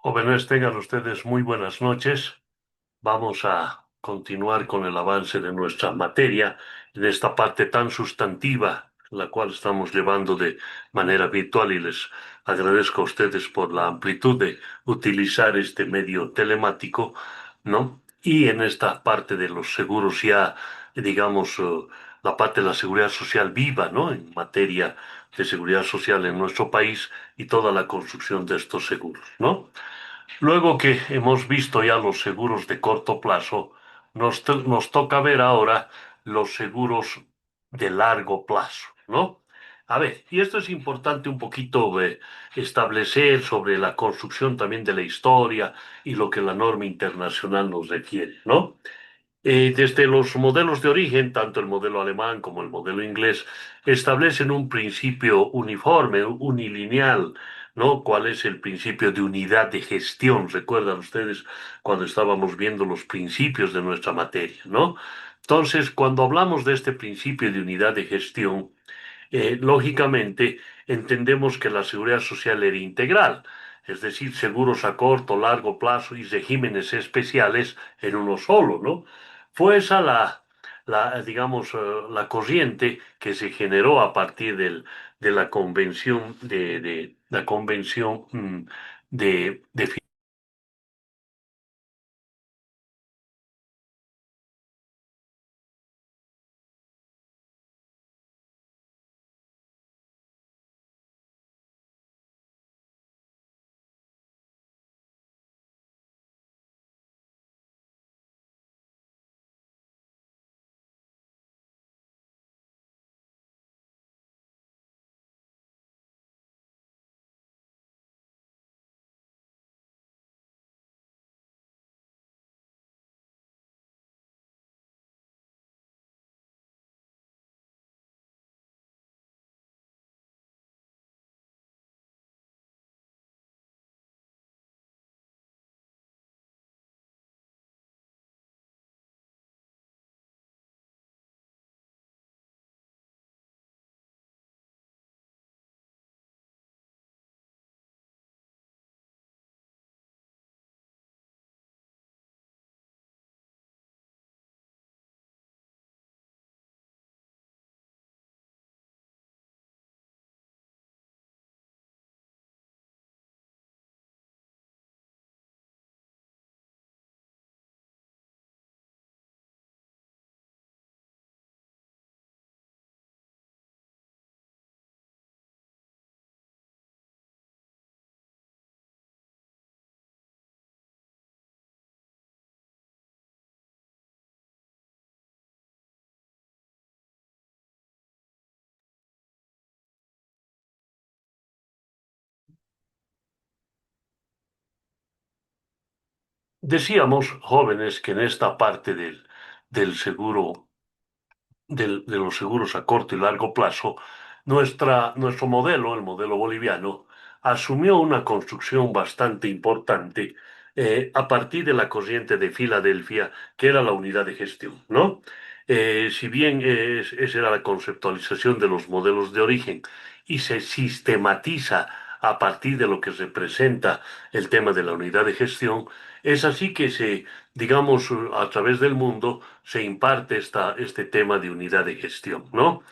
Jóvenes, tengan ustedes muy buenas noches. Vamos a continuar con el avance de nuestra materia en esta parte tan sustantiva, la cual estamos llevando de manera virtual y les agradezco a ustedes por la amplitud de utilizar este medio telemático, ¿no? Y en esta parte de los seguros ya, digamos, la parte de la seguridad social viva, ¿no? En materia de seguridad social en nuestro país y toda la construcción de estos seguros, ¿no? Luego que hemos visto ya los seguros de corto plazo, nos toca ver ahora los seguros de largo plazo, ¿no? A ver, y esto es importante un poquito establecer sobre la construcción también de la historia y lo que la norma internacional nos requiere, ¿no? Desde los modelos de origen, tanto el modelo alemán como el modelo inglés, establecen un principio uniforme, unilineal, ¿no? ¿Cuál es el principio de unidad de gestión? ¿Recuerdan ustedes cuando estábamos viendo los principios de nuestra materia, ¿no? Entonces, cuando hablamos de este principio de unidad de gestión, lógicamente entendemos que la seguridad social era integral, es decir, seguros a corto, largo plazo y regímenes especiales en uno solo, ¿no? Fue esa digamos, la corriente que se generó a partir de la convención de la convención de decíamos, jóvenes, que en esta parte del seguro de los seguros a corto y largo plazo, nuestro modelo, el modelo boliviano, asumió una construcción bastante importante a partir de la corriente de Filadelfia, que era la unidad de gestión, ¿no? Si bien esa era la conceptualización de los modelos de origen y se sistematiza a partir de lo que representa el tema de la unidad de gestión, es así que digamos, a través del mundo se imparte este tema de unidad de gestión, ¿no?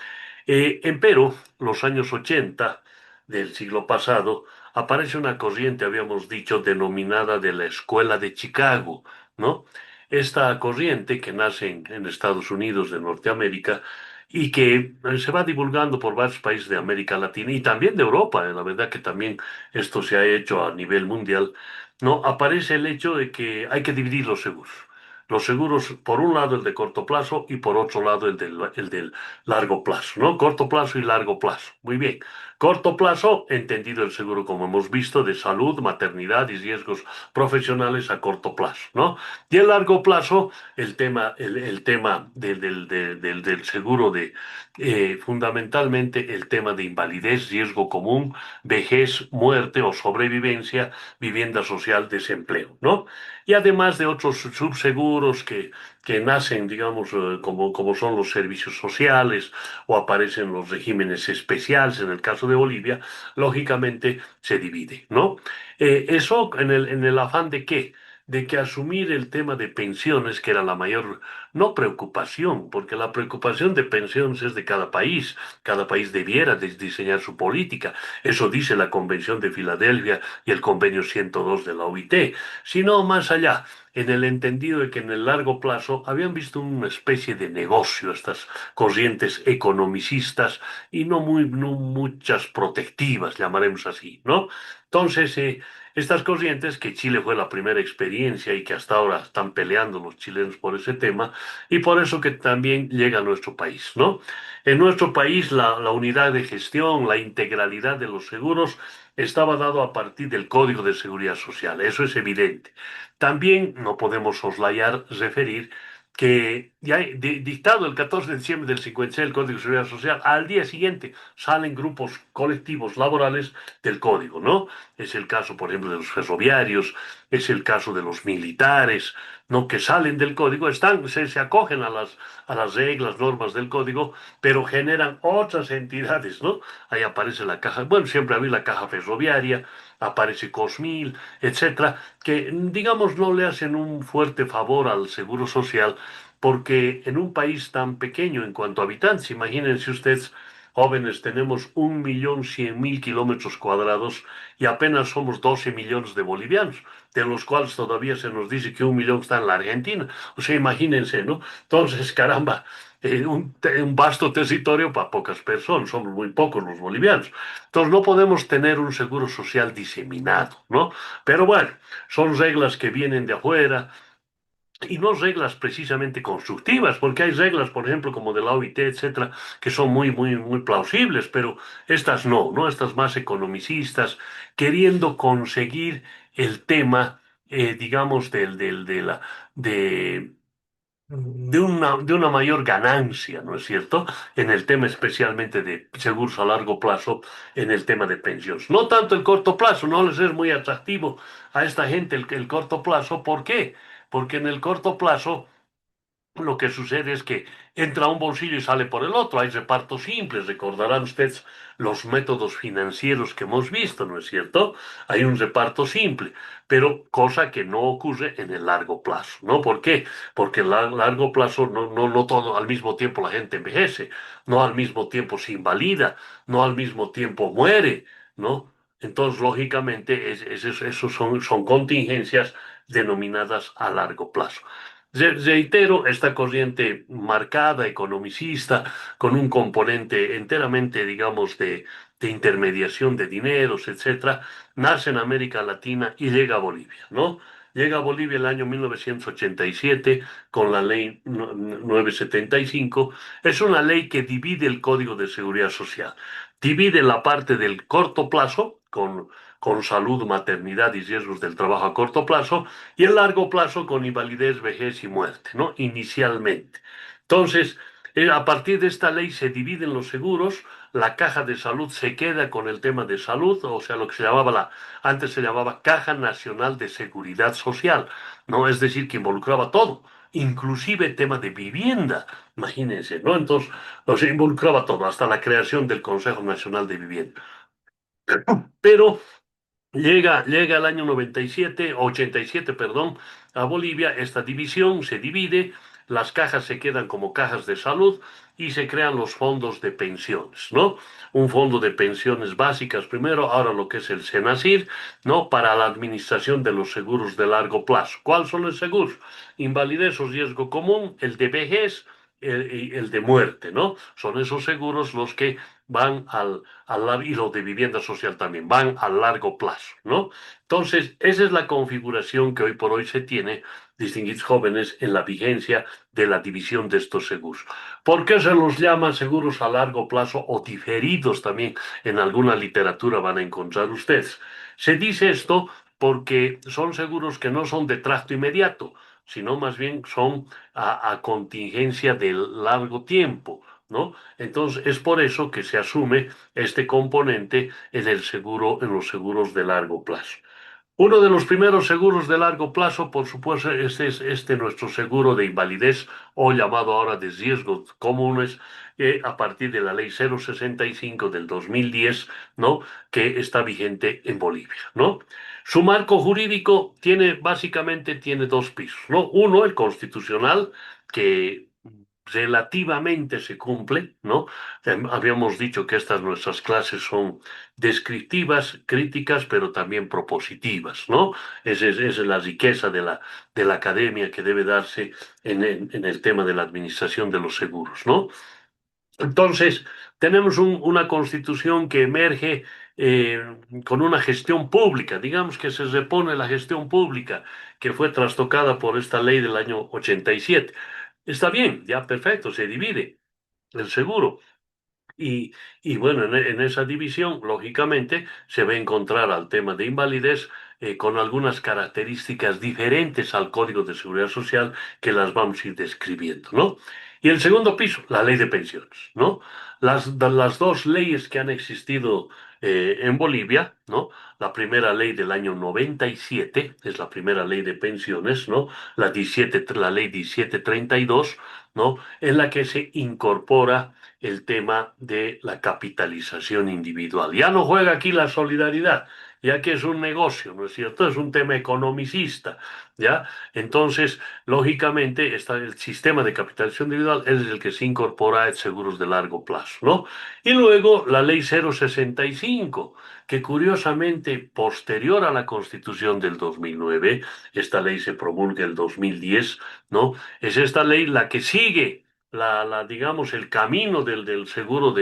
Empero, los años 80 del siglo pasado, aparece una corriente, habíamos dicho, denominada de la Escuela de Chicago, ¿no? Esta corriente que nace en Estados Unidos de Norteamérica y que se va divulgando por varios países de América Latina y también de Europa, la verdad que también esto se ha hecho a nivel mundial, ¿no? Aparece el hecho de que hay que dividir los seguros. Los seguros, por un lado el de corto plazo y por otro lado el del largo plazo, ¿no? Corto plazo y largo plazo. Muy bien. Corto plazo, entendido el seguro como hemos visto, de salud, maternidad y riesgos profesionales a corto plazo, ¿no? Y el largo plazo, el tema del seguro fundamentalmente el tema de invalidez, riesgo común, vejez, muerte o sobrevivencia, vivienda social, desempleo, ¿no? Y además de otros subseguros seguros que nacen, digamos, como son los servicios sociales o aparecen los regímenes especiales, en el caso de Bolivia, lógicamente se divide, ¿no? Eso en el afán de qué? De que asumir el tema de pensiones, que era la mayor, no preocupación, porque la preocupación de pensiones es de cada país debiera diseñar su política, eso dice la Convención de Filadelfia y el Convenio 102 de la OIT, sino más allá, en el entendido de que en el largo plazo habían visto una especie de negocio estas corrientes economicistas y no muchas protectivas, llamaremos así, ¿no? Entonces, estas corrientes, que Chile fue la primera experiencia y que hasta ahora están peleando los chilenos por ese tema, y por eso que también llega a nuestro país, ¿no? En nuestro país la unidad de gestión, la integralidad de los seguros estaba dado a partir del Código de Seguridad Social, eso es evidente. También no podemos soslayar, referir que ya dictado el 14 de diciembre del 56 el Código de Seguridad Social, al día siguiente salen grupos colectivos laborales del Código, ¿no? Es el caso, por ejemplo, de los ferroviarios, es el caso de los militares, ¿no? Que salen del Código, se acogen a las reglas, normas del Código, pero generan otras entidades, ¿no? Ahí aparece la caja, bueno, siempre había la caja ferroviaria, aparece Cosmil, etcétera, que digamos no le hacen un fuerte favor al seguro social, porque en un país tan pequeño en cuanto a habitantes, imagínense ustedes, jóvenes, tenemos 1.100.000 kilómetros cuadrados y apenas somos 12 millones de bolivianos, de los cuales todavía se nos dice que 1 millón está en la Argentina. O sea, imagínense, ¿no? Entonces, caramba, un vasto territorio para pocas personas, somos muy pocos los bolivianos. Entonces no podemos tener un seguro social diseminado, ¿no? Pero bueno, son reglas que vienen de afuera y no reglas precisamente constructivas, porque hay reglas, por ejemplo, como de la OIT, etcétera, que son muy plausibles, pero estas no, ¿no? Estas más economicistas, queriendo conseguir el tema, digamos, de de una mayor ganancia, ¿no es cierto? En el tema especialmente de seguros a largo plazo, en el tema de pensiones. No tanto el corto plazo, no les es muy atractivo a esta gente el corto plazo. ¿Por qué? Porque en el corto plazo lo que sucede es que entra a un bolsillo y sale por el otro. Hay repartos simples. Recordarán ustedes los métodos financieros que hemos visto, ¿no es cierto? Hay un reparto simple, pero cosa que no ocurre en el largo plazo, ¿no? ¿Por qué? Porque en el largo plazo no todo al mismo tiempo la gente envejece, no al mismo tiempo se invalida, no al mismo tiempo muere, ¿no? Entonces, lógicamente, esos son contingencias denominadas a largo plazo. Reitero, esta corriente marcada, economicista, con un componente enteramente, digamos, de intermediación de dineros, etcétera, nace en América Latina y llega a Bolivia, ¿no? Llega a Bolivia el año 1987 con la ley 975. Es una ley que divide el Código de Seguridad Social. Divide la parte del corto plazo, con salud, maternidad y riesgos del trabajo a corto plazo, y el largo plazo con invalidez, vejez y muerte, ¿no? Inicialmente. Entonces, a partir de esta ley se dividen los seguros, la caja de salud se queda con el tema de salud, o sea, lo que se llamaba antes se llamaba Caja Nacional de Seguridad Social, ¿no? Es decir, que involucraba todo, inclusive tema de vivienda, imagínense, ¿no? Entonces, o sea, involucraba todo, hasta la creación del Consejo Nacional de Vivienda. Pero llega el año 97, 87, perdón, a Bolivia, esta división se divide, las cajas se quedan como cajas de salud y se crean los fondos de pensiones, ¿no? Un fondo de pensiones básicas primero, ahora lo que es el SENACIR, ¿no? Para la administración de los seguros de largo plazo. ¿Cuáles son los seguros? Invalidez o riesgo común, el de vejez, el de muerte, ¿no? Son esos seguros los que van y los de vivienda social también, van a largo plazo, ¿no? Entonces, esa es la configuración que hoy por hoy se tiene, distinguidos jóvenes, en la vigencia de la división de estos seguros. ¿Por qué se los llama seguros a largo plazo o diferidos también? En alguna literatura van a encontrar ustedes. Se dice esto porque son seguros que no son de trato inmediato, sino más bien son a contingencia de largo tiempo, ¿no? Entonces, es por eso que se asume este componente en el seguro, en los seguros de largo plazo. Uno de los primeros seguros de largo plazo, por supuesto, es este nuestro seguro de invalidez o llamado ahora de riesgos comunes, a partir de la ley 065 del 2010, ¿no? Que está vigente en Bolivia, ¿no? Su marco jurídico básicamente tiene dos pisos, ¿no? Uno, el constitucional, que relativamente se cumple, ¿no? Habíamos dicho que estas nuestras clases son descriptivas, críticas, pero también propositivas, ¿no? Esa es la riqueza de la academia que debe darse en el tema de la administración de los seguros, ¿no? Entonces, tenemos una constitución que emerge con una gestión pública, digamos que se repone la gestión pública que fue trastocada por esta ley del año 87. Está bien, ya perfecto, se divide el seguro. Y, y bueno, en esa división, lógicamente, se va a encontrar al tema de invalidez con algunas características diferentes al Código de Seguridad Social que las vamos a ir describiendo, ¿no? Y el segundo piso, la ley de pensiones, ¿no? Las dos leyes que han existido en Bolivia, ¿no? La primera ley del año 97 es la primera ley de pensiones, ¿no? La ley 1732, ¿no? En la que se incorpora el tema de la capitalización individual. Ya no juega aquí la solidaridad, ya que es un negocio, ¿no es cierto? Es un tema economicista, ¿ya? Entonces, lógicamente, el sistema de capitalización individual es el que se incorpora a seguros de largo plazo, ¿no? Y luego la ley 065, que curiosamente, posterior a la Constitución del 2009, esta ley se promulga en el 2010, ¿no? Es esta ley la que sigue digamos, el camino del seguro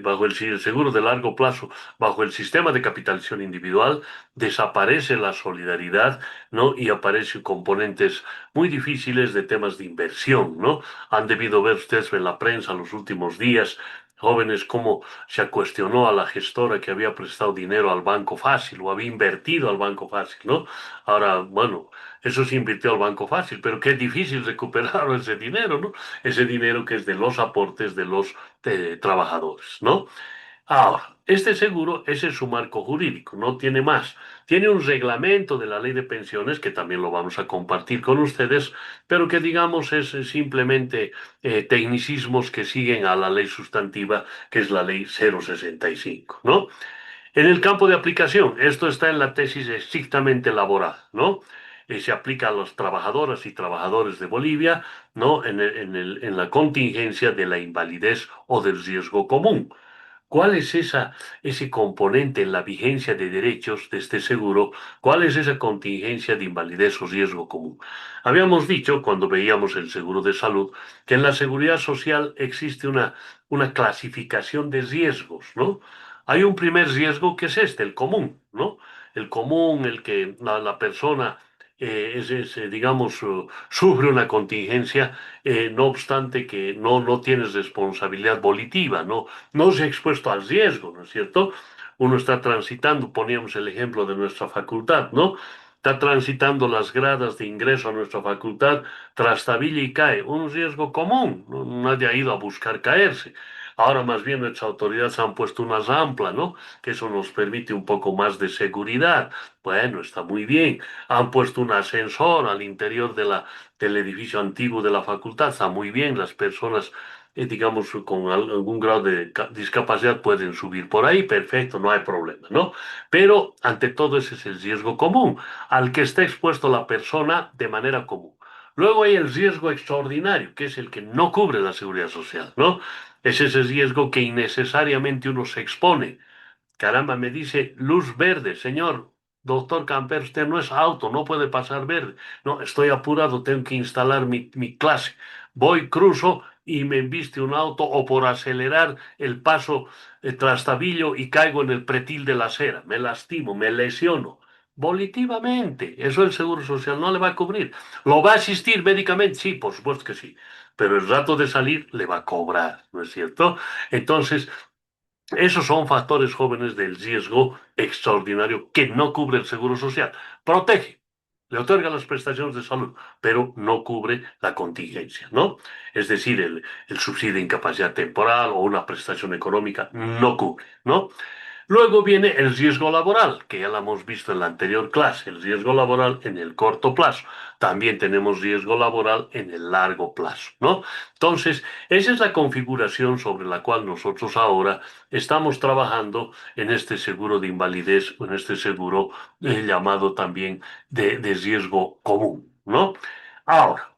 bajo el seguro de largo plazo, bajo el sistema de capitalización individual, desaparece la solidaridad, ¿no? Y aparecen componentes muy difíciles de temas de inversión, ¿no? Han debido ver ustedes en la prensa los últimos días, jóvenes, cómo se cuestionó a la gestora que había prestado dinero al Banco Fácil o había invertido al Banco Fácil, ¿no? Ahora, bueno, eso se invirtió al Banco Fácil, pero qué difícil recuperar ese dinero, ¿no? Ese dinero que es de los aportes de los trabajadores, ¿no? Ahora, este seguro, ese es su marco jurídico, no tiene más. Tiene un reglamento de la ley de pensiones, que también lo vamos a compartir con ustedes, pero que digamos es simplemente tecnicismos que siguen a la ley sustantiva, que es la ley 065, ¿no? En el campo de aplicación, esto está en la tesis estrictamente laboral, ¿no? Se aplica a los trabajadoras y trabajadores de Bolivia, ¿no? En la contingencia de la invalidez o del riesgo común. ¿Cuál es ese componente en la vigencia de derechos de este seguro? ¿Cuál es esa contingencia de invalidez o riesgo común? Habíamos dicho, cuando veíamos el seguro de salud, que en la seguridad social existe una clasificación de riesgos, ¿no? Hay un primer riesgo que es este, el común, ¿no? El común, el que la persona, digamos, sufre una contingencia, no obstante que no tienes responsabilidad volitiva, no se ha expuesto al riesgo, ¿no es cierto? Uno está transitando, poníamos el ejemplo de nuestra facultad, ¿no? Está transitando las gradas de ingreso a nuestra facultad, trastabilla y cae. Un riesgo común, ¿no? Nadie ha ido a buscar caerse. Ahora más bien nuestras autoridades han puesto una rampla, ¿no? Que eso nos permite un poco más de seguridad. Bueno, está muy bien. Han puesto un ascensor al interior del edificio antiguo de la facultad. Está muy bien. Las personas digamos, con algún grado de discapacidad pueden subir por ahí, perfecto, no hay problema, ¿no? Pero ante todo ese es el riesgo común, al que está expuesto la persona de manera común. Luego hay el riesgo extraordinario, que es el que no cubre la seguridad social, ¿no? Es ese riesgo que innecesariamente uno se expone. Caramba, me dice luz verde, señor. Doctor Camper, usted no es auto, no puede pasar verde. No, estoy apurado, tengo que instalar mi clase. Voy, cruzo y me embiste un auto o por acelerar el paso trastabillo y caigo en el pretil de la acera. Me lastimo, me lesiono. Volitivamente. Eso el Seguro Social no le va a cubrir. ¿Lo va a asistir médicamente? Sí, por supuesto que sí. Pero el rato de salir le va a cobrar, ¿no es cierto? Entonces, esos son factores jóvenes del riesgo extraordinario que no cubre el Seguro Social. Protege, le otorga las prestaciones de salud, pero no cubre la contingencia, ¿no? Es decir, el subsidio de incapacidad temporal o una prestación económica no cubre, ¿no? Luego viene el riesgo laboral, que ya lo hemos visto en la anterior clase, el riesgo laboral en el corto plazo. También tenemos riesgo laboral en el largo plazo, ¿no? Entonces, esa es la configuración sobre la cual nosotros ahora estamos trabajando en este seguro de invalidez, en este seguro llamado también de riesgo común, ¿no? Ahora,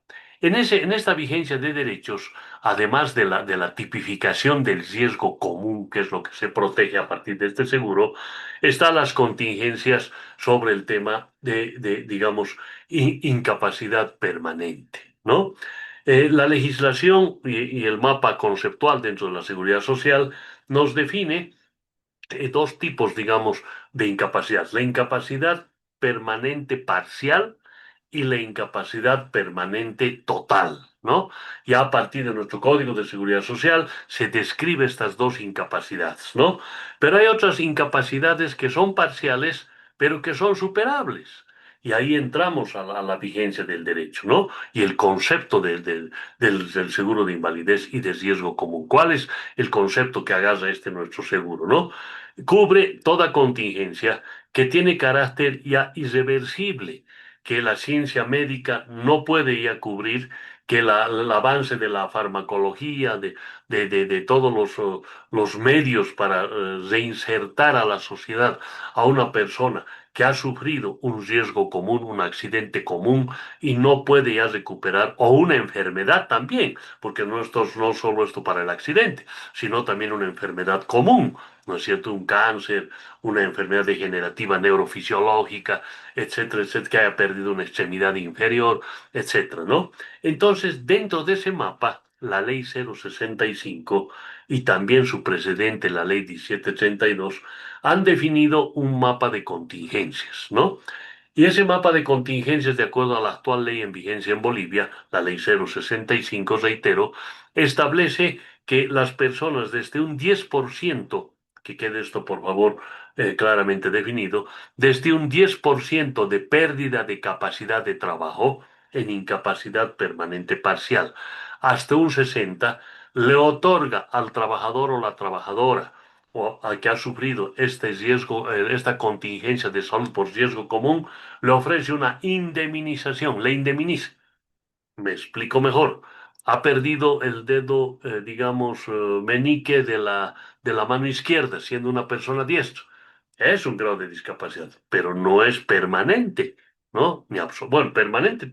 en esta vigencia de derechos, además de la tipificación del riesgo común, que es lo que se protege a partir de este seguro, están las contingencias sobre el tema digamos, incapacidad permanente, ¿no? La legislación y el mapa conceptual dentro de la seguridad social nos define dos tipos, digamos, de incapacidad. La incapacidad permanente parcial y la incapacidad permanente total, ¿no? Ya a partir de nuestro Código de Seguridad Social se describe estas dos incapacidades, ¿no? Pero hay otras incapacidades que son parciales, pero que son superables. Y ahí entramos a la vigencia del derecho, ¿no? Y el concepto del seguro de invalidez y de riesgo común. ¿Cuál es el concepto que agarra este nuestro seguro, ¿no? Cubre toda contingencia que tiene carácter ya irreversible, que la ciencia médica no puede ya cubrir, que el avance de la farmacología, de todos los medios para reinsertar a la sociedad a una persona que ha sufrido un riesgo común, un accidente común y no puede ya recuperar, o una enfermedad también, porque no solo esto para el accidente, sino también una enfermedad común, ¿no es cierto? Un cáncer, una enfermedad degenerativa neurofisiológica, etcétera, etcétera, que haya perdido una extremidad inferior, etcétera, ¿no? Entonces, dentro de ese mapa, la ley 065 y también su precedente, la ley 1732, han definido un mapa de contingencias, ¿no? Y ese mapa de contingencias, de acuerdo a la actual ley en vigencia en Bolivia, la ley 065, reitero, establece que las personas desde un 10%, que quede esto por favor claramente definido, desde un 10% de pérdida de capacidad de trabajo en incapacidad permanente parcial, hasta un 60%, le otorga al trabajador o la trabajadora o al que ha sufrido este riesgo, esta contingencia de salud por riesgo común, le ofrece una indemnización, le indemniza. Me explico mejor. Ha perdido el dedo, digamos, meñique de la mano izquierda, siendo una persona diestra. Es un grado de discapacidad, pero no es permanente, ¿no? Bueno, permanente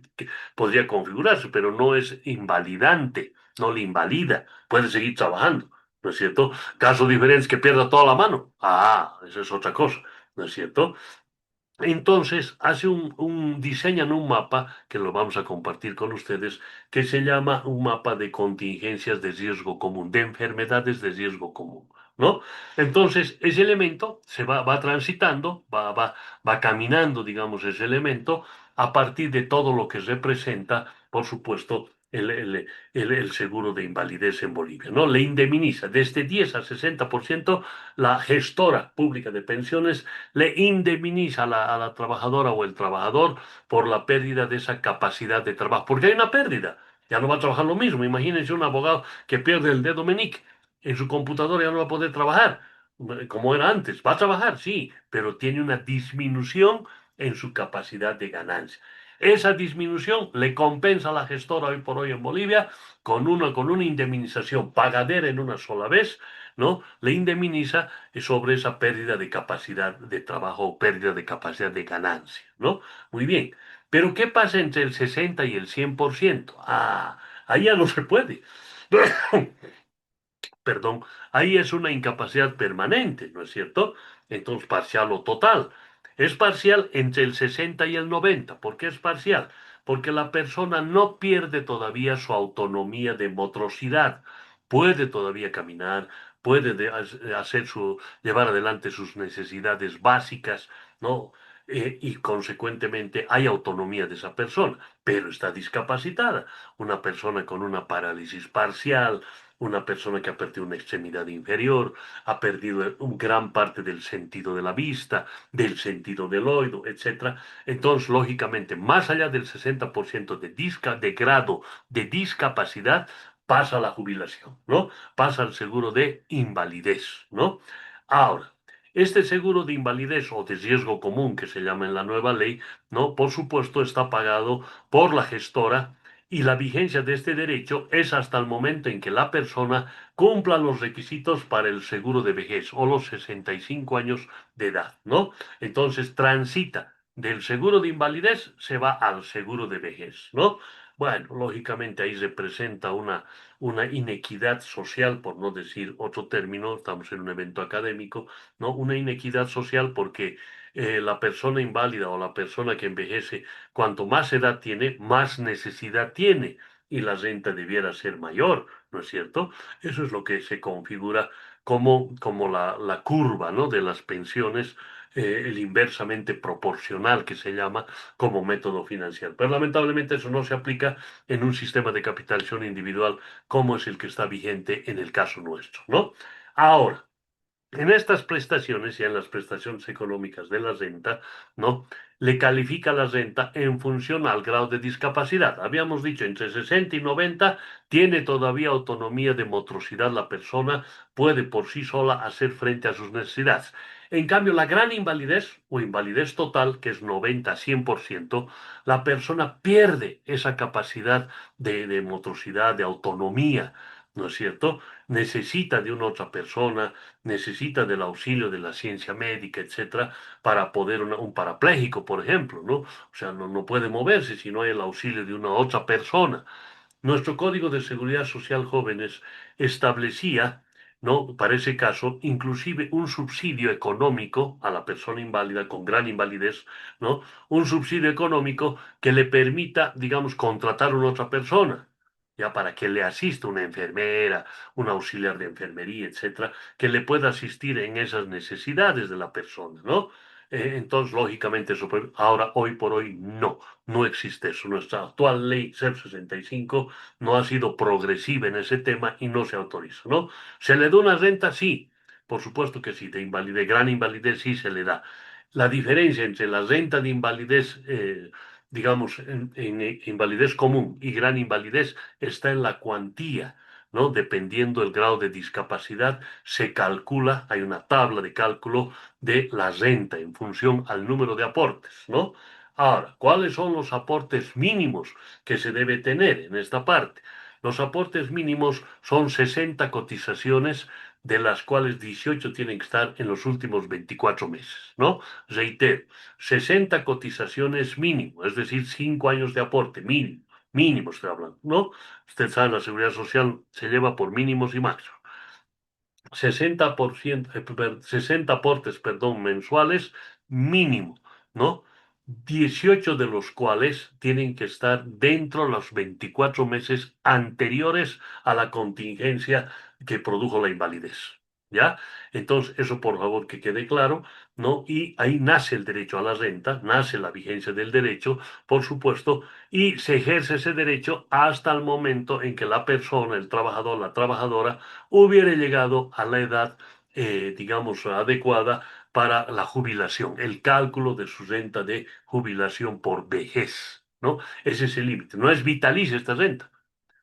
podría configurarse, pero no es invalidante, no le invalida, puede seguir trabajando, ¿no es cierto? Caso diferente es que pierda toda la mano. Ah, eso es otra cosa, ¿no es cierto? Entonces, diseñan un mapa que lo vamos a compartir con ustedes, que se llama un mapa de contingencias de riesgo común, de enfermedades de riesgo común, ¿no? Entonces, ese elemento se va transitando, va caminando, digamos, ese elemento a partir de todo lo que representa, por supuesto, el seguro de invalidez en Bolivia, ¿no? Le indemniza desde 10 a 60% la gestora pública de pensiones le indemniza a la trabajadora o el trabajador por la pérdida de esa capacidad de trabajo, porque hay una pérdida, ya no va a trabajar lo mismo. Imagínense un abogado que pierde el dedo meñique en su computadora, ya no va a poder trabajar como era antes. Va a trabajar, sí, pero tiene una disminución en su capacidad de ganancia. Esa disminución le compensa a la gestora hoy por hoy en Bolivia con una indemnización pagadera en una sola vez, ¿no? Le indemniza sobre esa pérdida de capacidad de trabajo o pérdida de capacidad de ganancia, ¿no? Muy bien. Pero ¿qué pasa entre el 60 y el 100%? Ah, ahí ya no se puede. Perdón, ahí es una incapacidad permanente, ¿no es cierto? Entonces, parcial o total. Es parcial entre el 60 y el 90. ¿Por qué es parcial? Porque la persona no pierde todavía su autonomía de motricidad. Puede todavía caminar, puede llevar adelante sus necesidades básicas, ¿no? Y consecuentemente hay autonomía de esa persona, pero está discapacitada. Una persona con una parálisis parcial, una persona que ha perdido una extremidad inferior, ha perdido gran parte del sentido de la vista, del sentido del oído, etcétera. Entonces, lógicamente, más allá del 60% de grado de discapacidad, pasa a la jubilación, ¿no? Pasa al seguro de invalidez, ¿no? Ahora, Este seguro de invalidez o de riesgo común que se llama en la nueva ley, ¿no? Por supuesto, está pagado por la gestora y la vigencia de este derecho es hasta el momento en que la persona cumpla los requisitos para el seguro de vejez o los 65 años de edad, ¿no? Entonces transita del seguro de invalidez, se va al seguro de vejez, ¿no? Bueno, lógicamente ahí se presenta una inequidad social, por no decir otro término, estamos en un evento académico, ¿no? Una inequidad social porque la persona inválida o la persona que envejece, cuanto más edad tiene, más necesidad tiene y la renta debiera ser mayor, ¿no es cierto? Eso es lo que se configura como la curva, ¿no? De las pensiones, el inversamente proporcional que se llama como método financiero. Pero lamentablemente eso no se aplica en un sistema de capitalización individual como es el que está vigente en el caso nuestro, ¿no? Ahora, en estas prestaciones y en las prestaciones económicas de la renta, ¿no? Le califica la renta en función al grado de discapacidad. Habíamos dicho entre 60 y 90 tiene todavía autonomía de motricidad la persona, puede por sí sola hacer frente a sus necesidades. En cambio, la gran invalidez o invalidez total, que es 90-100%, la persona pierde esa capacidad de motricidad, de autonomía, ¿no es cierto? Necesita de una otra persona, necesita del auxilio de la ciencia médica, etcétera, para poder un parapléjico, por ejemplo, ¿no? O sea, no puede moverse si no hay el auxilio de una otra persona. Nuestro Código de Seguridad Social Jóvenes establecía, ¿no? Para ese caso, inclusive un subsidio económico a la persona inválida con gran invalidez, ¿no? Un subsidio económico que le permita, digamos, contratar a una otra persona, ya para que le asista una enfermera, un auxiliar de enfermería, etcétera, que le pueda asistir en esas necesidades de la persona, ¿no? Entonces, lógicamente, eso, ahora, hoy por hoy, no existe eso. Nuestra actual ley CEP 65 no ha sido progresiva en ese tema y no se autoriza, ¿no? ¿Se le da una renta? Sí, por supuesto que sí, de invalidez, gran invalidez sí se le da. La diferencia entre la renta de invalidez, digamos, en invalidez común y gran invalidez está en la cuantía, ¿no? Dependiendo del grado de discapacidad, se calcula, hay una tabla de cálculo de la renta en función al número de aportes, ¿no? Ahora, ¿cuáles son los aportes mínimos que se debe tener en esta parte? Los aportes mínimos son 60 cotizaciones, de las cuales 18 tienen que estar en los últimos 24 meses, ¿no? Reitero, 60 cotizaciones mínimo, es decir, 5 años de aporte mínimo, mínimo estoy hablando, ¿no? Usted sabe, la seguridad social se lleva por mínimos y máximos. 60%, 60 aportes, perdón, mensuales mínimo, ¿no? 18 de los cuales tienen que estar dentro de los 24 meses anteriores a la contingencia que produjo la invalidez. ¿Ya? Entonces, eso por favor que quede claro, ¿no? Y ahí nace el derecho a la renta, nace la vigencia del derecho, por supuesto, y se ejerce ese derecho hasta el momento en que la persona, el trabajador, la trabajadora, hubiera llegado a la edad, digamos, adecuada para la jubilación, el cálculo de su renta de jubilación por vejez, ¿no? Ese es el límite. No es vitalicia esta renta.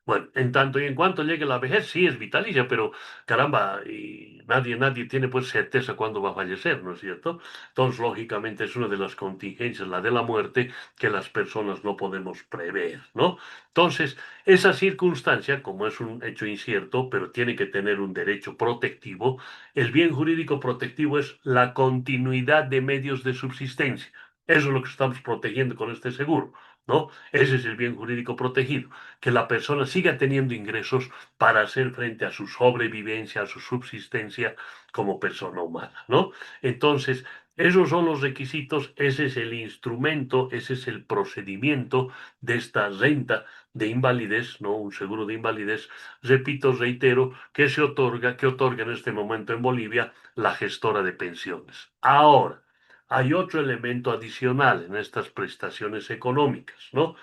Bueno, en tanto y en cuanto llegue la vejez, sí es vitalicia, pero caramba, y nadie tiene pues certeza cuándo va a fallecer, ¿no es cierto? Entonces, lógicamente, es una de las contingencias, la de la muerte, que las personas no podemos prever, ¿no? Entonces, esa circunstancia, como es un hecho incierto, pero tiene que tener un derecho protectivo, el bien jurídico protectivo es la continuidad de medios de subsistencia. Eso es lo que estamos protegiendo con este seguro, ¿no? Ese es el bien jurídico protegido, que la persona siga teniendo ingresos para hacer frente a su sobrevivencia, a su subsistencia como persona humana, ¿no? Entonces, esos son los requisitos, ese es el instrumento, ese es el procedimiento de esta renta de invalidez, ¿no? Un seguro de invalidez, repito, reitero, que otorga en este momento en Bolivia la gestora de pensiones. Ahora, hay otro elemento adicional en estas prestaciones económicas, ¿no?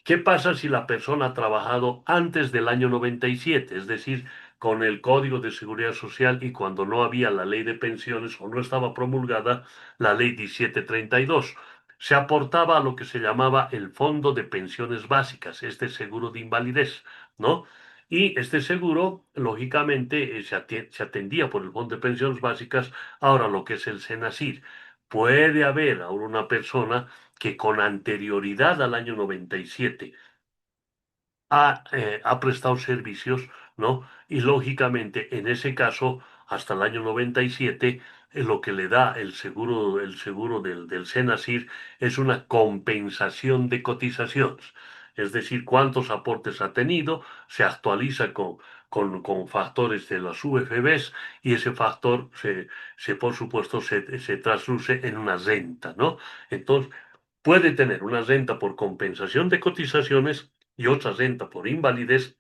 ¿Qué pasa si la persona ha trabajado antes del año 97, es decir, con el Código de Seguridad Social y cuando no había la ley de pensiones o no estaba promulgada la ley 1732? Se aportaba a lo que se llamaba el Fondo de Pensiones Básicas, este seguro de invalidez, ¿no? Y este seguro, lógicamente, se atendía por el Fondo de Pensiones Básicas, ahora lo que es el SENACIR. Puede haber ahora una persona que con anterioridad al año 97 ha prestado servicios, ¿no? Y lógicamente, en ese caso, hasta el año 97, lo que le da el seguro del SENACIR es una compensación de cotizaciones. Es decir, cuántos aportes ha tenido, se actualiza con factores de las UFBs y ese factor por supuesto, se trasluce en una renta, ¿no? Entonces, puede tener una renta por compensación de cotizaciones y otra renta por invalidez,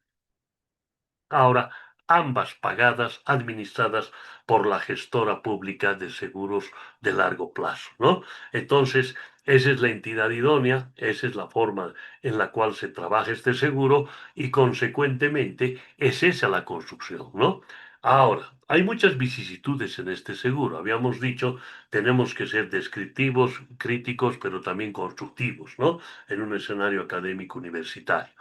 ahora ambas pagadas, administradas por la gestora pública de seguros de largo plazo, ¿no? Entonces, esa es la entidad idónea, esa es la forma en la cual se trabaja este seguro y consecuentemente es esa la construcción, ¿no? Ahora, hay muchas vicisitudes en este seguro. Habíamos dicho, tenemos que ser descriptivos, críticos, pero también constructivos, ¿no? En un escenario académico universitario.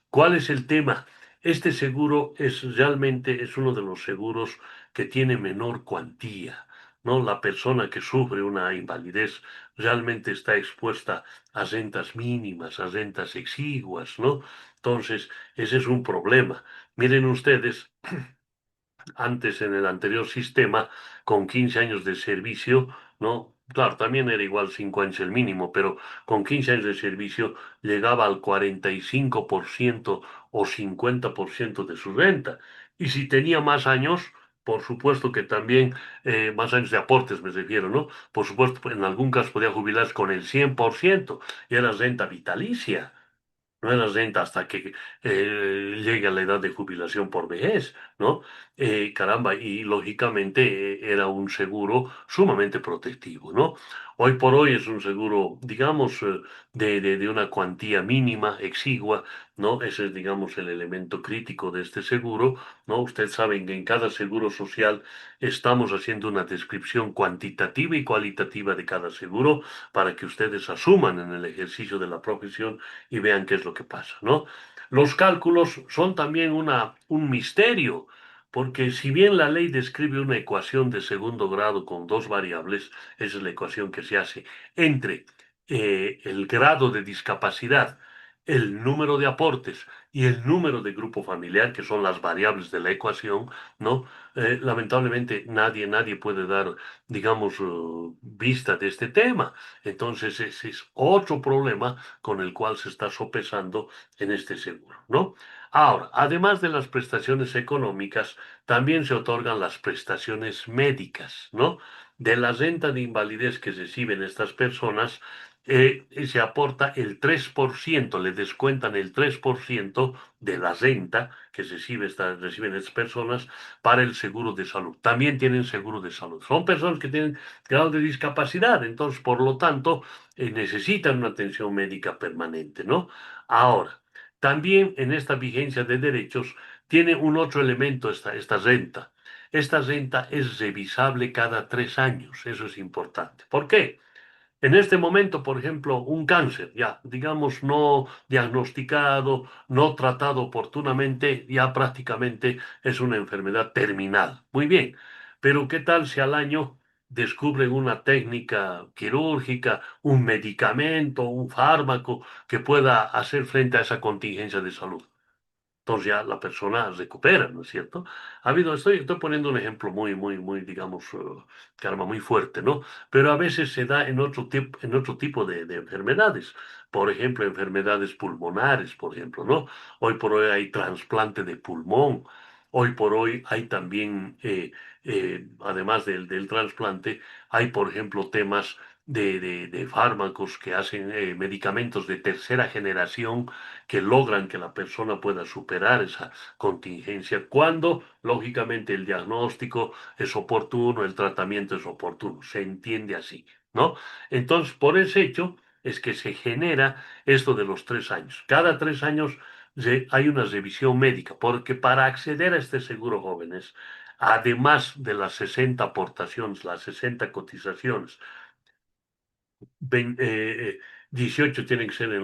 ¿Cuál es el tema? Este seguro realmente es uno de los seguros que tiene menor cuantía, ¿no? La persona que sufre una invalidez realmente está expuesta a rentas mínimas, a rentas exiguas, ¿no? Entonces, ese es un problema. Miren ustedes, antes en el anterior sistema, con 15 años de servicio, ¿no? Claro, también era igual 5 años el mínimo, pero con 15 años de servicio llegaba al 45% o 50% de su renta. Y si tenía más años, por supuesto que también, más años de aportes me refiero, ¿no? Por supuesto, en algún caso podía jubilarse con el 100% y era renta vitalicia. No era renta hasta que llegue a la edad de jubilación por vejez, ¿no? Caramba, y lógicamente era un seguro sumamente protectivo, ¿no? Hoy por hoy es un seguro, digamos, de una cuantía mínima, exigua, ¿no? Ese es, digamos, el elemento crítico de este seguro, ¿no? Ustedes saben que en cada seguro social estamos haciendo una descripción cuantitativa y cualitativa de cada seguro para que ustedes asuman en el ejercicio de la profesión y vean qué es lo que pasa, ¿no? Los cálculos son también un misterio, porque si bien la ley describe una ecuación de segundo grado con dos variables, esa es la ecuación que se hace entre el grado de discapacidad, el número de aportes y el número de grupo familiar, que son las variables de la ecuación, ¿no? Lamentablemente nadie puede dar, digamos, vista de este tema. Entonces ese es otro problema con el cual se está sopesando en este seguro, ¿no? Ahora, además de las prestaciones económicas, también se otorgan las prestaciones médicas, ¿no? De la renta de invalidez que reciben estas personas, se aporta el 3%, le descuentan el 3% de la renta que reciben estas personas para el seguro de salud. También tienen seguro de salud. Son personas que tienen grado de discapacidad, entonces, por lo tanto, necesitan una atención médica permanente, ¿no? Ahora, también en esta vigencia de derechos tiene un otro elemento esta renta. Esta renta es revisable cada 3 años, eso es importante. ¿Por qué? En este momento, por ejemplo, un cáncer, ya, digamos, no diagnosticado, no tratado oportunamente, ya prácticamente es una enfermedad terminal. Muy bien, pero ¿qué tal si al año descubren una técnica quirúrgica, un medicamento, un fármaco que pueda hacer frente a esa contingencia de salud? Entonces ya la persona recupera, ¿no es cierto? Estoy poniendo un ejemplo muy, digamos, caramba, muy fuerte, ¿no? Pero a veces se da en otro tipo de enfermedades. Por ejemplo, enfermedades pulmonares, por ejemplo, ¿no? Hoy por hoy hay trasplante de pulmón. Hoy por hoy hay también, además del trasplante, hay, por ejemplo, temas de fármacos que hacen medicamentos de tercera generación que logran que la persona pueda superar esa contingencia cuando, lógicamente, el diagnóstico es oportuno, el tratamiento es oportuno, se entiende así, ¿no? Entonces, por ese hecho es que se genera esto de los 3 años. Cada 3 años hay una revisión médica, porque para acceder a este seguro jóvenes, además de las 60 aportaciones, las 60 cotizaciones, 18 tienen que ser,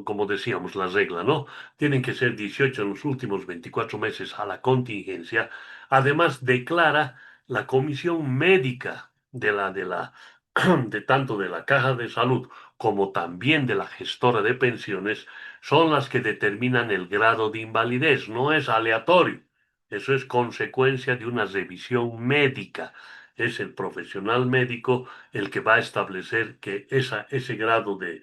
como decíamos, la regla, ¿no? Tienen que ser 18 en los últimos 24 meses a la contingencia. Además, declara la comisión médica de tanto de la Caja de Salud como también de la gestora de pensiones, son las que determinan el grado de invalidez. No es aleatorio. Eso es consecuencia de una revisión médica. Es el profesional médico el que va a establecer que ese grado de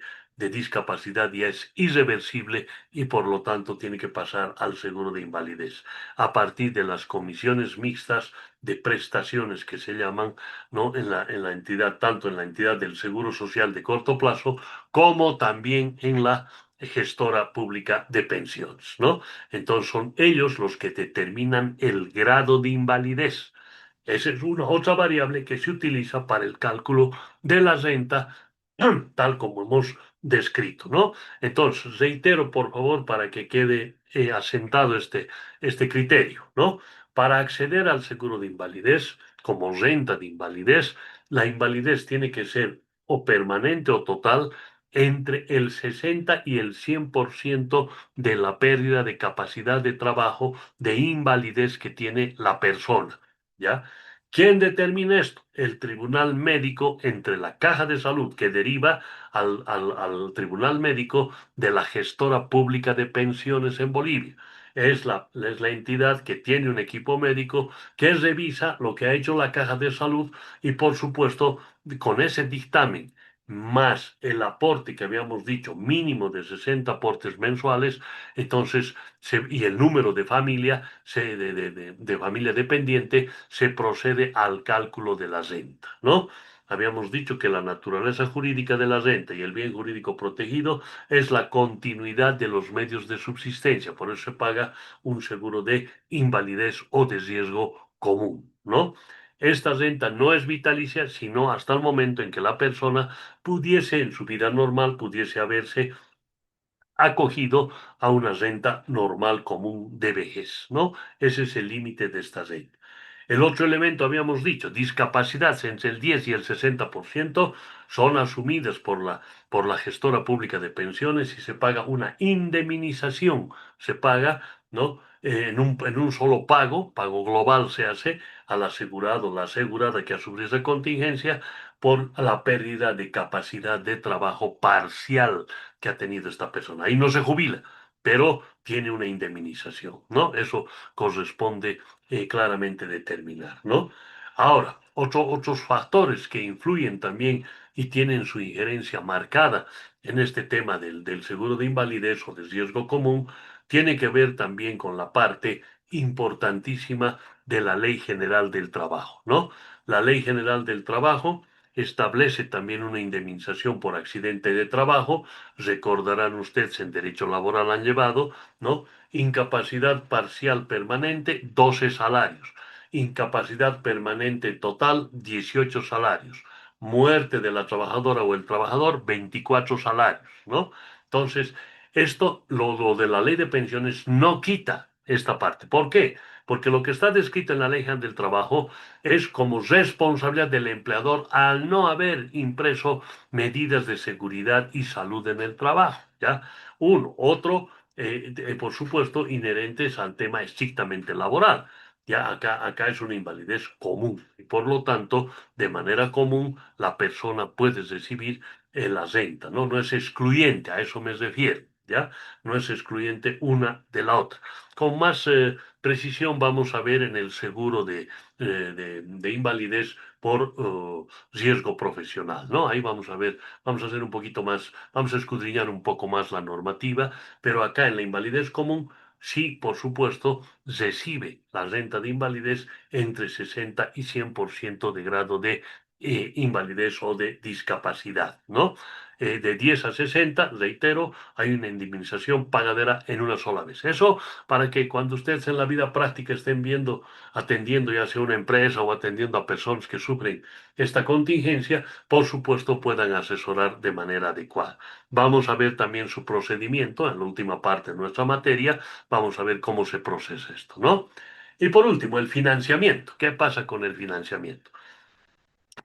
discapacidad ya es irreversible y por lo tanto tiene que pasar al seguro de invalidez a partir de las comisiones mixtas de prestaciones que se llaman, ¿no? En la entidad, tanto en la entidad del Seguro Social de corto plazo como también en la gestora pública de pensiones, ¿no? Entonces son ellos los que determinan el grado de invalidez. Esa es una otra variable que se utiliza para el cálculo de la renta, tal como hemos descrito, ¿no? Entonces, reitero, por favor, para que quede asentado este criterio, ¿no? Para acceder al seguro de invalidez, como renta de invalidez, la invalidez tiene que ser o permanente o total entre el 60 y el 100% de la pérdida de capacidad de trabajo de invalidez que tiene la persona, ¿ya? ¿Quién determina esto? El tribunal médico entre la caja de salud que deriva al tribunal médico de la gestora pública de pensiones en Bolivia. Es la entidad que tiene un equipo médico que revisa lo que ha hecho la caja de salud y por supuesto con ese dictamen más el aporte que habíamos dicho mínimo de 60 aportes mensuales, entonces y el número de familia de familia dependiente se procede al cálculo de la renta, ¿no? Habíamos dicho que la naturaleza jurídica de la renta y el bien jurídico protegido es la continuidad de los medios de subsistencia, por eso se paga un seguro de invalidez o de riesgo común, ¿no? Esta renta no es vitalicia, sino hasta el momento en que la persona pudiese, en su vida normal, pudiese haberse acogido a una renta normal común de vejez, ¿no? Ese es el límite de esta renta. El otro elemento, habíamos dicho, discapacidad entre el 10 y el 60% son asumidas por la gestora pública de pensiones y se paga una indemnización, se paga, ¿no? En un solo pago global se hace al asegurado, la asegurada que ha sufrido esa contingencia por la pérdida de capacidad de trabajo parcial que ha tenido esta persona. Ahí no se jubila, pero tiene una indemnización, ¿no? Eso corresponde claramente determinar, ¿no? Ahora, otros factores que influyen también y tienen su injerencia marcada en este tema del seguro de invalidez o de riesgo común, tiene que ver también con la parte importantísima de la Ley General del Trabajo, ¿no? La Ley General del Trabajo establece también una indemnización por accidente de trabajo. Recordarán ustedes, en derecho laboral han llevado, ¿no? Incapacidad parcial permanente, 12 salarios. Incapacidad permanente total, 18 salarios. Muerte de la trabajadora o el trabajador, 24 salarios, ¿no? Entonces, lo de la ley de pensiones no quita esta parte. ¿Por qué? Porque lo que está descrito en la ley del trabajo es como responsabilidad del empleador al no haber impreso medidas de seguridad y salud en el trabajo, ¿ya? Otro, por supuesto, inherentes al tema estrictamente laboral. Ya acá es una invalidez común y por lo tanto, de manera común, la persona puede recibir la renta, ¿no? No es excluyente, a eso me refiero, ¿ya? No es excluyente una de la otra. Con más precisión vamos a ver en el seguro de invalidez por riesgo profesional, ¿no? Ahí vamos a ver, vamos a hacer un poquito más, vamos a escudriñar un poco más la normativa, pero acá en la invalidez común, sí, por supuesto, recibe la renta de invalidez entre 60 y 100% de grado de invalidez o de discapacidad, ¿no? De 10 a 60, reitero, hay una indemnización pagadera en una sola vez. Eso para que cuando ustedes en la vida práctica estén viendo, atendiendo ya sea una empresa o atendiendo a personas que sufren esta contingencia, por supuesto puedan asesorar de manera adecuada. Vamos a ver también su procedimiento en la última parte de nuestra materia, vamos a ver cómo se procesa esto, ¿no? Y por último, el financiamiento. ¿Qué pasa con el financiamiento?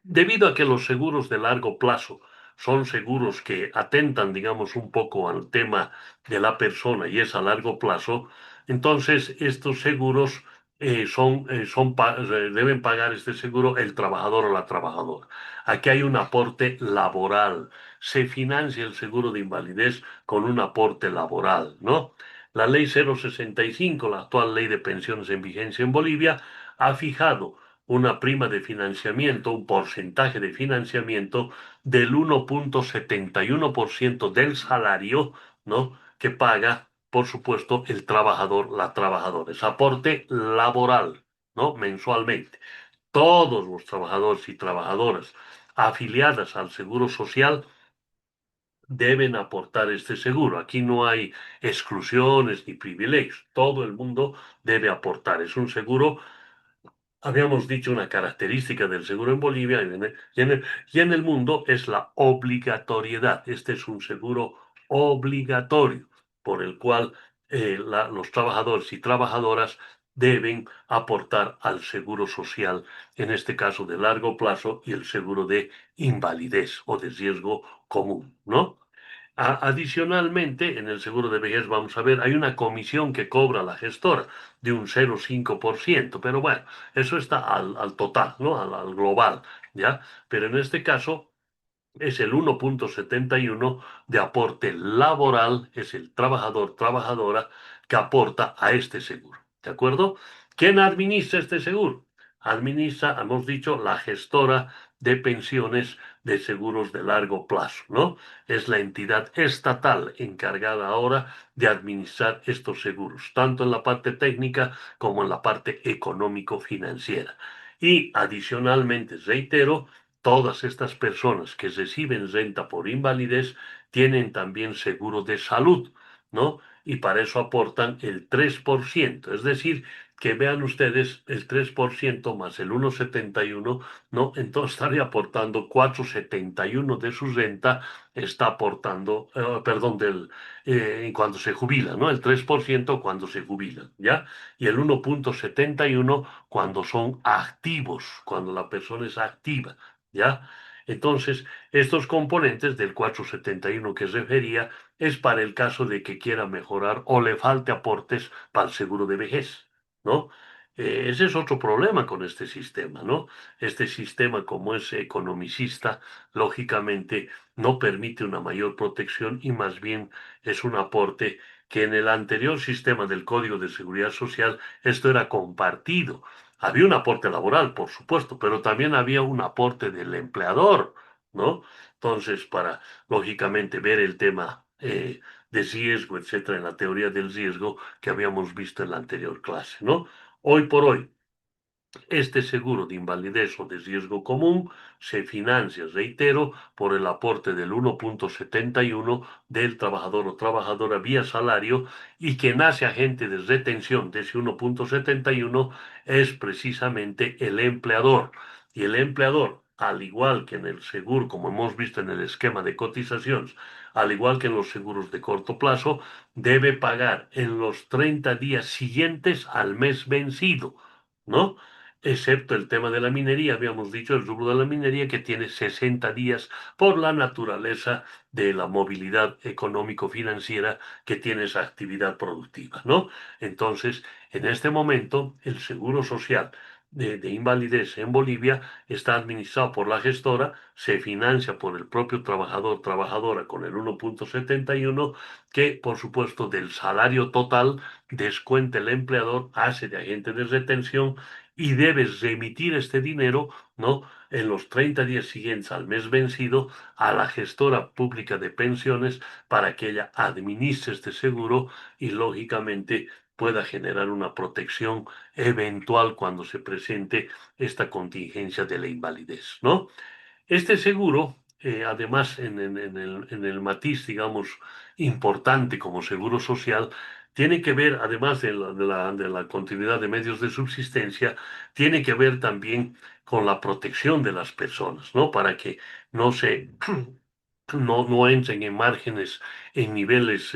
Debido a que los seguros de largo plazo son seguros que atentan, digamos, un poco al tema de la persona y es a largo plazo, entonces estos seguros deben pagar este seguro el trabajador o la trabajadora. Aquí hay un aporte laboral. Se financia el seguro de invalidez con un aporte laboral, ¿no? La ley 065, la actual ley de pensiones en vigencia en Bolivia, ha fijado una prima de financiamiento, un porcentaje de financiamiento del 1,71% del salario, ¿no? Que paga, por supuesto, el trabajador, la trabajadora. Es aporte laboral, ¿no? Mensualmente. Todos los trabajadores y trabajadoras afiliadas al Seguro Social deben aportar este seguro. Aquí no hay exclusiones ni privilegios. Todo el mundo debe aportar. Es un seguro. Habíamos dicho una característica del seguro en Bolivia y en el mundo es la obligatoriedad. Este es un seguro obligatorio por el cual los trabajadores y trabajadoras deben aportar al seguro social, en este caso de largo plazo, y el seguro de invalidez o de riesgo común, ¿no? Adicionalmente, en el seguro de vejez, vamos a ver, hay una comisión que cobra la gestora de un 0,5%, pero bueno, eso está al total, ¿no? Al global, ¿ya? Pero en este caso es el 1,71 de aporte laboral, es el trabajador, trabajadora que aporta a este seguro, ¿de acuerdo? ¿Quién administra este seguro? Administra, hemos dicho, la gestora de pensiones de seguros de largo plazo, ¿no? Es la entidad estatal encargada ahora de administrar estos seguros, tanto en la parte técnica como en la parte económico-financiera. Y adicionalmente, reitero, todas estas personas que reciben renta por invalidez tienen también seguro de salud, ¿no? Y para eso aportan el 3%. Es decir, que vean ustedes el 3% más el 1,71, ¿no? Entonces estaría aportando 4,71 de su renta, está aportando, perdón, cuando se jubila, ¿no? El 3% cuando se jubilan, ¿ya? Y el 1,71 cuando son activos, cuando la persona es activa. ¿Ya? Entonces, estos componentes del 471 que refería es para el caso de que quiera mejorar o le falte aportes para el seguro de vejez, ¿no? Ese es otro problema con este sistema, ¿no? Este sistema, como es economicista, lógicamente no permite una mayor protección y más bien es un aporte que en el anterior sistema del Código de Seguridad Social esto era compartido. Había un aporte laboral, por supuesto, pero también había un aporte del empleador, ¿no? Entonces, para, lógicamente, ver el tema de riesgo, etcétera, en la teoría del riesgo que habíamos visto en la anterior clase, ¿no? Hoy por hoy, este seguro de invalidez o de riesgo común se financia, reitero, por el aporte del 1,71 del trabajador o trabajadora vía salario y quien hace agente de retención de ese 1,71 es precisamente el empleador. Y el empleador, al igual que en el seguro, como hemos visto en el esquema de cotizaciones, al igual que en los seguros de corto plazo, debe pagar en los 30 días siguientes al mes vencido, ¿no? Excepto el tema de la minería, habíamos dicho el rubro de la minería que tiene 60 días por la naturaleza de la movilidad económico-financiera que tiene esa actividad productiva, ¿no? Entonces, en este momento, el seguro social de invalidez en Bolivia está administrado por la gestora, se financia por el propio trabajador, trabajadora con el 1,71, que por supuesto del salario total descuenta el empleador, hace de agente de retención y debes remitir este dinero, ¿no? En los 30 días siguientes al mes vencido a la gestora pública de pensiones para que ella administre este seguro y lógicamente pueda generar una protección eventual cuando se presente esta contingencia de la invalidez, ¿no? Este seguro, además, en el matiz, digamos, importante como seguro social, tiene que ver, además de la continuidad de medios de subsistencia, tiene que ver también con la protección de las personas, ¿no? Para que no se no entren en márgenes, en niveles,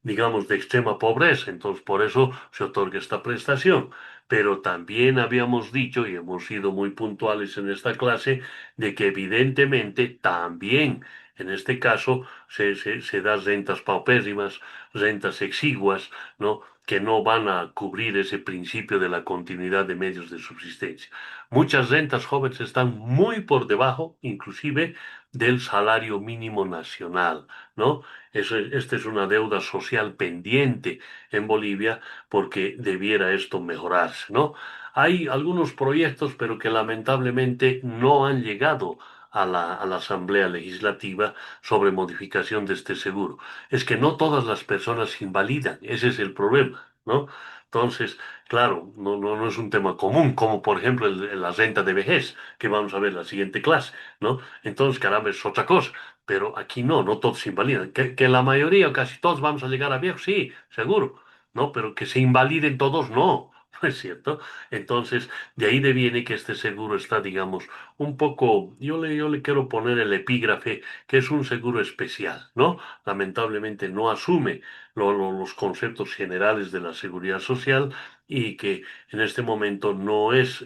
digamos, de extrema pobreza. Entonces, por eso se otorga esta prestación. Pero también habíamos dicho, y hemos sido muy puntuales en esta clase, de que evidentemente también En este caso, se da rentas paupérrimas, rentas exiguas, ¿no? Que no van a cubrir ese principio de la continuidad de medios de subsistencia. Muchas rentas jóvenes están muy por debajo, inclusive, del salario mínimo nacional, ¿no? Esta es una deuda social pendiente en Bolivia porque debiera esto mejorarse, ¿no? Hay algunos proyectos, pero que lamentablemente no han llegado a la Asamblea Legislativa sobre modificación de este seguro. Es que no todas las personas se invalidan, ese es el problema, ¿no? Entonces, claro, no es un tema común, como por ejemplo la renta de vejez, que vamos a ver en la siguiente clase, ¿no? Entonces, caramba, es otra cosa. Pero aquí no todos se invalidan. Que la mayoría o casi todos vamos a llegar a viejos, sí, seguro, ¿no? Pero que se invaliden todos, no. ¿No es cierto? Entonces, de ahí deviene que este seguro está, digamos, un poco, yo le quiero poner el epígrafe, que es un seguro especial, ¿no? Lamentablemente no asume los conceptos generales de la seguridad social y que en este momento no es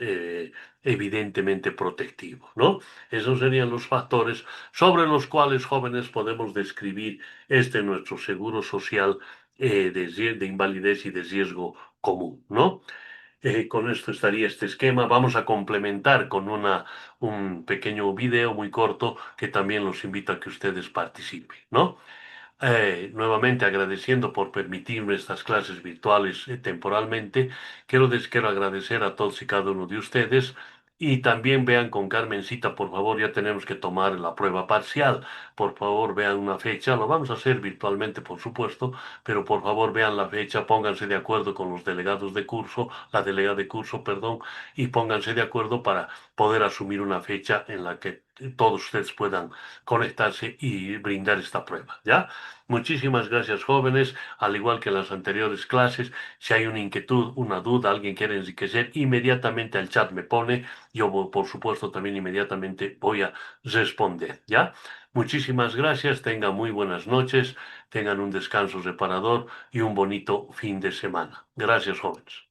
evidentemente protectivo, ¿no? Esos serían los factores sobre los cuales jóvenes podemos describir este nuestro seguro social de invalidez y de riesgo común, ¿no? Con esto estaría este esquema. Vamos a complementar con un pequeño video muy corto que también los invito a que ustedes participen, ¿no? Nuevamente agradeciendo por permitirme estas clases virtuales temporalmente. Quiero agradecer a todos y cada uno de ustedes. Y también vean con Carmencita, por favor, ya tenemos que tomar la prueba parcial. Por favor, vean una fecha. Lo vamos a hacer virtualmente, por supuesto, pero por favor vean la fecha, pónganse de acuerdo con los delegados de curso, la delegada de curso, perdón, y pónganse de acuerdo para poder asumir una fecha en la que todos ustedes puedan conectarse y brindar esta prueba, ¿ya? Muchísimas gracias, jóvenes. Al igual que en las anteriores clases, si hay una inquietud, una duda, alguien quiere enriquecer, inmediatamente al chat me pone. Yo, por supuesto, también inmediatamente voy a responder, ¿ya? Muchísimas gracias. Tengan muy buenas noches. Tengan un descanso reparador y un bonito fin de semana. Gracias, jóvenes.